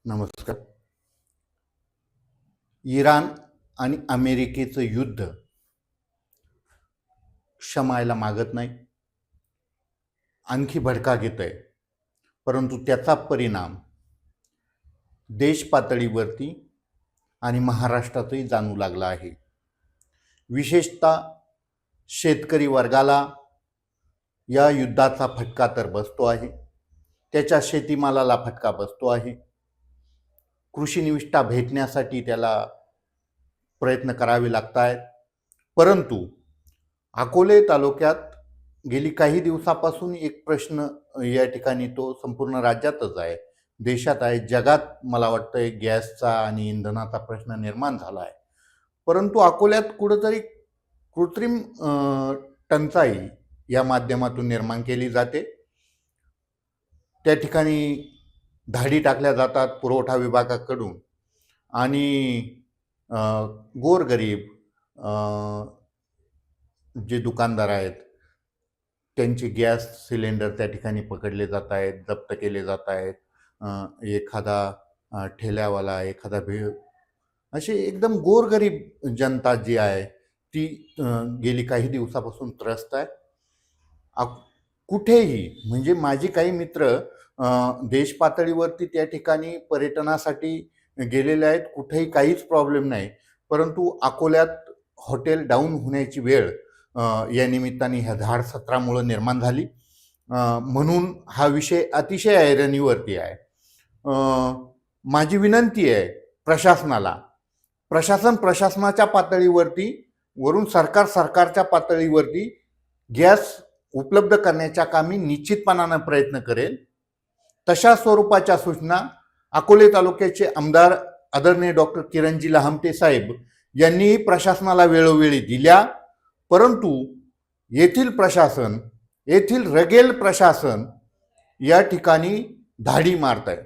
नमस्कार. इराण आणि अमेरिकेचं युद्ध शमायला मागत नाही, आणखी भडका घेत आहे. परंतु त्याचा परिणाम देश पातळीवरती आणि महाराष्ट्रातही जाणू लागला आहे. विशेषतः शेतकरी वर्गाला या युद्धाचा फटका तर बसतो आहे, त्याच्या शेतीमालाला फटका बसतो आहे. कृषी निविष्ठा भेटण्यासाठी त्याला प्रयत्न करावे लागत आहेत. परंतु अकोले तालुक्यात गेली काही दिवसापासून एक प्रश्न या ठिकाणी तो संपूर्ण राज्यातच आहे, देशात आहे, जगात मला वाटतं गॅसचा आणि इंधनाचा प्रश्न निर्माण झाला आहे. परंतु अकोल्यात कुठंतरी कृत्रिम टंचाई या माध्यमातून निर्माण केली जाते. त्या ठिकाणी धाडी टाकल्या जातात पुरवठा विभागाकडून आणि गोरगरीब जे दुकानदार आहेत त्यांचे गॅस सिलेंडर त्या ठिकाणी पकडले जात आहेत, जप्त केले जात आहेत. एखादा ठेल्यावाला, एखादा अशी एकदम गोरगरीब जनता जी आहे ती गेली काही दिवसापासून त्रस्त आहे. कुठेही म्हणजे माझे काही मित्र देश पातळीवरती त्या ठिकाणी पर्यटनासाठी गेलेले आहेत, कुठेही काहीच प्रॉब्लेम नाही. परंतु अकोल्यात हॉटेल डाऊन होण्याची वेळ या निमित्ताने ह्या धाड सत्रामुळे निर्माण झाली. म्हणून हा विषय अतिशय ऐरणीवरती आहे. माझी विनंती आहे प्रशासनाला, प्रशासनाच्या पातळीवरती, वरून सरकारच्या पातळीवरती गॅस उपलब्ध करण्याच्या कामी निश्चितपणानं प्रयत्न करेल. तशा स्वरूपाच्या सूचना अकोले तालुक्याचे आमदार आदरणीय डॉक्टर किरणजी लहामटे साहेब यांनी प्रशासनाला वेळोवेळी दिल्या. परंतु येथील रगेल प्रशासन या ठिकाणी धाडी मारत आहे.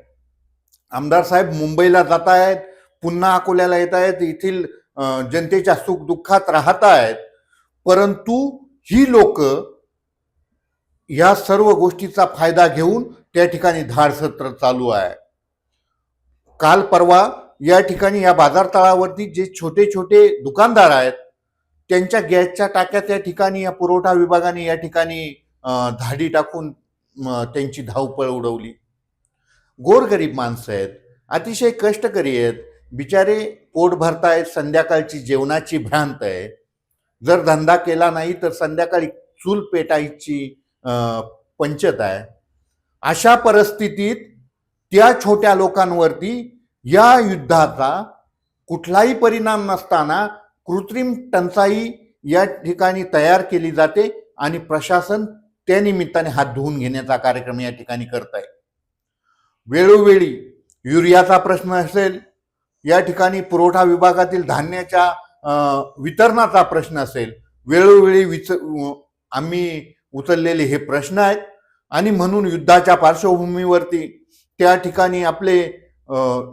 आमदार साहेब मुंबईला जात आहेत, पुन्हा अकोल्याला येत आहेत, येथील जनतेच्या सुखदुःखात राहत आहेत. परंतु ही लोक या सर्व गोष्टीचा फायदा घेऊन त्या ठिकाणी धाड सत्र चालू आहे. काल परवा या ठिकाणी या बाजारतळावरती जे छोटे छोटे दुकानदार आहेत त्यांच्या गॅसच्या टाक्या त्या ठिकाणी या पुरवठा विभागाने या ठिकाणी धाडी टाकून त्यांची धावपळ उडवली. गोरगरीब माणसं आहेत, अतिशय कष्टकरी आहेत, बिचारे पोट भरतायत, संध्याकाळची जेवणाची भ्रांत आहे. जर धंदा केला नाही तर संध्याकाळी चूल पेटायची पंचत आहे. अशा परिस्थितीत त्या छोट्या लोकांवरती या युद्धाचा कुठलाही परिणाम नसताना कृत्रिम टंचाई या ठिकाणी तयार केली जाते आणि प्रशासन त्या निमित्ताने हात धुवून घेण्याचा कार्यक्रम या ठिकाणी करत आहे. वेळोवेळी युरियाचा प्रश्न असेल, या ठिकाणी पुरवठा विभागातील धान्याच्या वितरणाचा प्रश्न असेल, वेळोवेळी आम्ही उचललेले हे प्रश्न आहेत. आणि म्हणून युद्धाच्या पार्श्वभूमीवरती त्या ठिकाणी आपले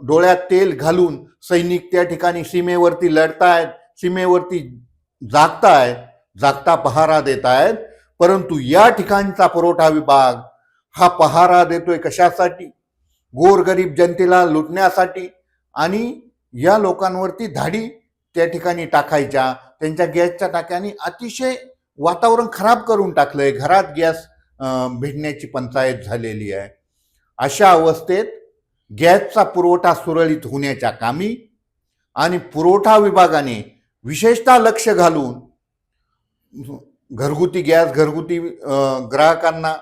डोळ्यात तेल घालून सैनिक त्या ठिकाणी सीमेवरती लढतायत, सीमेवरती जागता पहारा देत आहेत. परंतु या ठिकाणचा पुरवठा विभाग हा पहारा देतोय कशासाठी? गोरगरीब जनतेला लुटण्यासाठी. आणि या लोकांवरती धाडी त्या ठिकाणी टाकायच्या, त्यांच्या गॅसच्या टाक्याने अतिशय वातावरण खराब करून टाकलंय. घरात गॅस भेटण्याची पंचायत झालेली आहे. अशा अवस्थेत गॅसचा पुरवठा सुरळीत होण्याच्या कामी आणि पुरवठा विभागाने विशेषतः लक्ष घालून घरगुती ग्राहकांना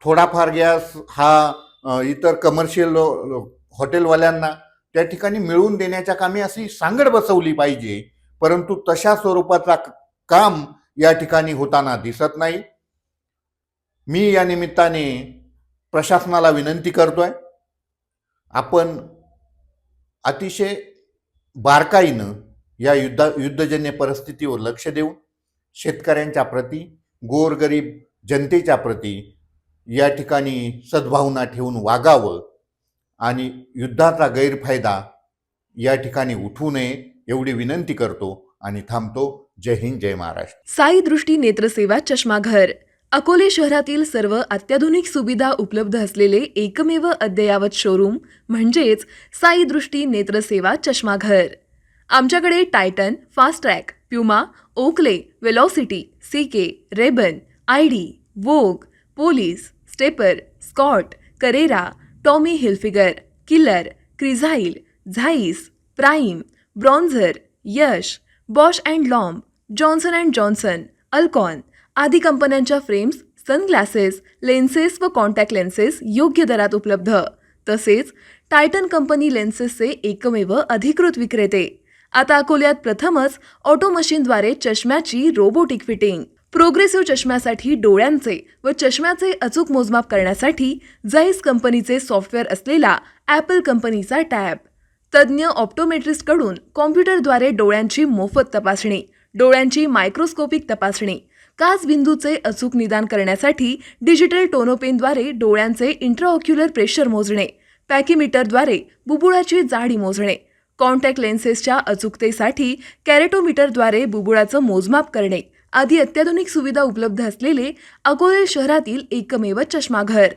थोडाफार गॅस हा इतर कमर्शियल हॉटेलवाल्यांना त्या ठिकाणी मिळवून देण्याच्या कामी अशी सांगड बसवली पाहिजे. परंतु तशा स्वरूपाचा काम या ठिकाणी होताना दिसत नाही. मी या निमित्ताने प्रशासनाला विनंती करतोय, आपण अतिशय बारकाईनं या युद्धजन्य परिस्थितीवर लक्ष देऊन शेतकऱ्यांच्या प्रती, गोरगरीब जनतेच्या प्रती या ठिकाणी सद्भावना ठेवून वागावं आणि युद्धाचा गैरफायदा या ठिकाणी उठवू नये एवढी विनंती करतो आणि थांबतो. जय हिंद, जय महाराष्ट्र. साई दृष्टी नेत्रसेवा चष्माघर अकोले शहरातील सर्व अत्याधुनिक सुविधा उपलब्ध असलेले एकमेव अद्ययावत शोरूम म्हणजेच साई दृष्टी नेत्रसेवा चष्माघर. आमच्याकडे Titan, Fastrack, Puma, Oakley, Velocity, CK, Rayban, ID, Vogue, Police, Stepper, Scott, Carrera, Tommy Hilfiger, Killer, Crizal, Zeiss, Prime, Bronzer, Yash, Bausch and Lomb, Johnson and Johnson, Alcon आदी कंपन्यांच्या फ्रेम्स, सनग्लासेस, लेन्सेस व contact lenses योग्य दरात उपलब्ध. तसेच Titan company लेन्सेसचे एकमेव अधिकृत विक्रेते. आता अकोल्यात प्रथमच ऑटो मशीनद्वारे चष्म्याची रोबोटिक फिटिंग. प्रोग्रेसिव्ह चष्म्यासाठी डोळ्यांचे व चष्म्याचे अचूक मोजमाप करण्यासाठी जाईस कंपनीचे सॉफ्टवेअर असलेला ॲपल कंपनीचा टॅब. तज्ज्ञ ऑप्टोमेट्रिस्टकडून कॉम्प्युटरद्वारे डोळ्यांची मोफत तपासणी, डोळ्यांची मायक्रोस्कोपिक तपासणी, काच बिंदूचे अचूक निदान करण्यासाठी डिजिटल टोनोपेनद्वारे डोळ्यांचे इंट्राऑक्युलर प्रेशर मोजणे, पॅकीमीटरद्वारे बुबुळाची जाडी मोजणे, कॉन्टॅक्ट लेन्सेसच्या अचूकतेसाठी कॅरेटोमीटरद्वारे बुबुळाचं मोजमाप करणे आदी अत्याधुनिक सुविधा उपलब्ध असलेले अकोले शहरातील एकमेव चष्माघर.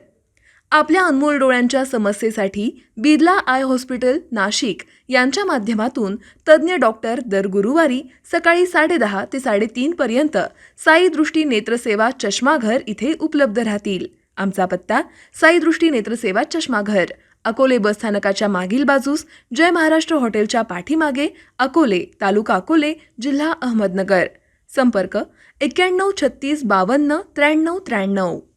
आपल्या अनमोल डोळ्यांच्या समस्येसाठी बिर्ला आय हॉस्पिटल नाशिक यांच्या माध्यमातून तज्ज्ञ डॉक्टर दर गुरुवारी सकाळी 10:30 ते 3:30 पर्यंत साई दृष्टी नेत्रसेवा चष्माघर इथे उपलब्ध राहतील. आमचा पत्ता साई दृष्टी नेत्रसेवा चष्माघर, अकोले बसस्थानकाच्या मागील बाजूस, जय महाराष्ट्र हॉटेलच्या पाठीमागे, अकोले, तालुका अकोले, जिल्हा अहमदनगर. संपर्क 91 36 52 93 93.